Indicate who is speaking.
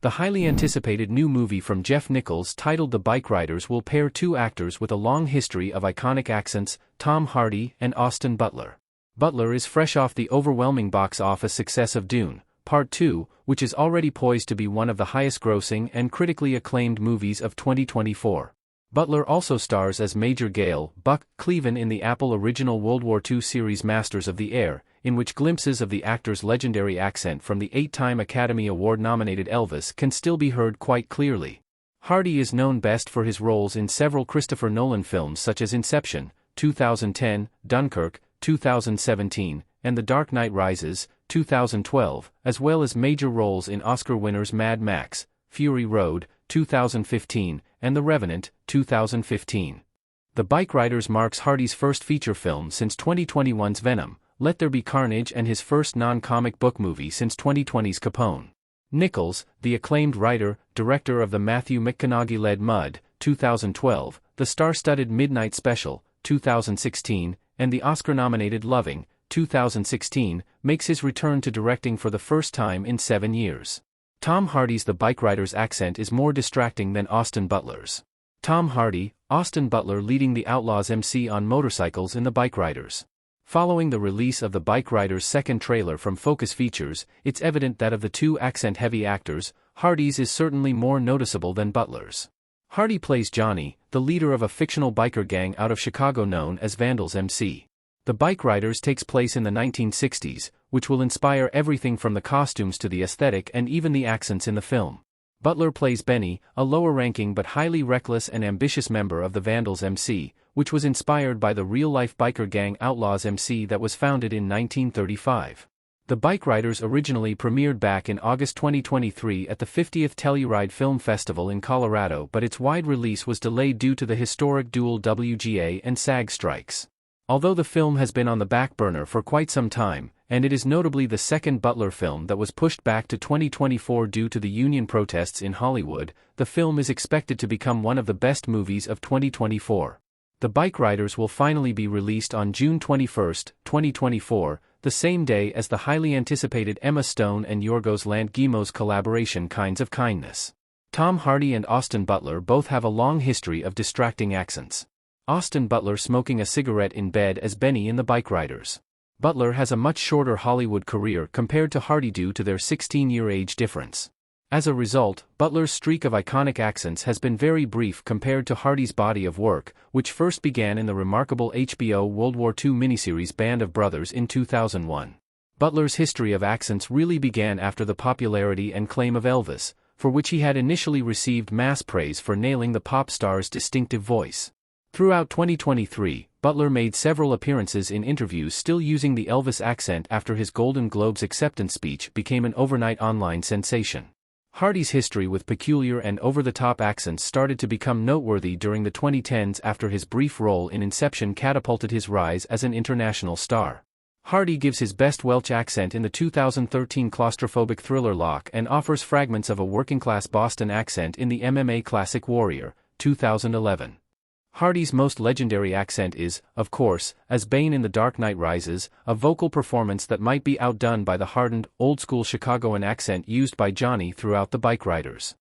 Speaker 1: The highly anticipated new movie from Jeff Nichols titled The Bike Riders will pair two actors with a long history of iconic accents, Tom Hardy and Austin Butler. Butler is fresh off the overwhelming box office success of Dune, Part 2, which is already poised to be one of the highest-grossing and critically acclaimed movies of 2024. Butler also stars as Major Gale Buck Cleaven in the Apple original World War II series Masters of the Air, in which glimpses of the actor's legendary accent from the 8-time Academy Award-nominated Elvis can still be heard quite clearly. Hardy is known best for his roles in several Christopher Nolan films such as Inception, 2010, Dunkirk, 2017, and The Dark Knight Rises, 2012, as well as major roles in Oscar winners Mad Max, Fury Road, 2015, and The Revenant, 2015. The Bike Riders marks Hardy's first feature film since 2021's Venom, Let There Be Carnage, and his first non-comic book movie since 2020's Capone. Nichols, the acclaimed writer, director of the Matthew McConaughey-led Mud, 2012, the star-studded Midnight Special, 2016, and the Oscar-nominated Loving, 2016, makes his return to directing for the first time in 7 years. Tom Hardy's The Bike Riders accent is more distracting than Austin Butler's. Tom Hardy, Austin Butler leading the Outlaws MC on motorcycles in The Bike Riders. Following the release of The Bike Riders' second trailer from Focus Features, it's evident that of the two accent-heavy actors, Hardy's is certainly more noticeable than Butler's. Hardy plays Johnny, the leader of a fictional biker gang out of Chicago known as Vandals MC. The Bike Riders takes place in the 1960s, which will inspire everything from the costumes to the aesthetic and even the accents in the film. Butler plays Benny, a lower-ranking but highly reckless and ambitious member of the Vandals MC, which was inspired by the real-life biker gang Outlaws MC that was founded in 1935. The Bike Riders originally premiered back in August 2023 at the 50th Telluride Film Festival in Colorado, but its wide release was delayed due to the historic dual WGA and SAG strikes. Although the film has been on the back burner for quite some time, and it is notably the second Butler film that was pushed back to 2024 due to the union protests in Hollywood, the film is expected to become one of the best movies of 2024. The Bike Riders will finally be released on June 21, 2024, the same day as the highly anticipated Emma Stone and Yorgos Lanthimos collaboration Kinds of Kindness. Tom Hardy and Austin Butler both have a long history of distracting accents. Austin Butler smoking a cigarette in bed as Benny in The Bike Riders. Butler has a much shorter Hollywood career compared to Hardy due to their 16-year age difference. As a result, Butler's streak of iconic accents has been very brief compared to Hardy's body of work, which first began in the remarkable HBO World War II miniseries Band of Brothers in 2001. Butler's history of accents really began after the popularity and claim of Elvis, for which he had initially received mass praise for nailing the pop star's distinctive voice. Throughout 2023, Butler made several appearances in interviews still using the Elvis accent after his Golden Globes acceptance speech became an overnight online sensation. Hardy's history with peculiar and over-the-top accents started to become noteworthy during the 2010s after his brief role in Inception catapulted his rise as an international star. Hardy gives his best Welsh accent in the 2013 claustrophobic thriller Locke and offers fragments of a working-class Boston accent in the MMA classic Warrior, 2011. Hardy's most legendary accent is, of course, as Bane in The Dark Knight Rises, a vocal performance that might be outdone by the hardened, old-school Chicagoan accent used by Johnny throughout The Bike Riders.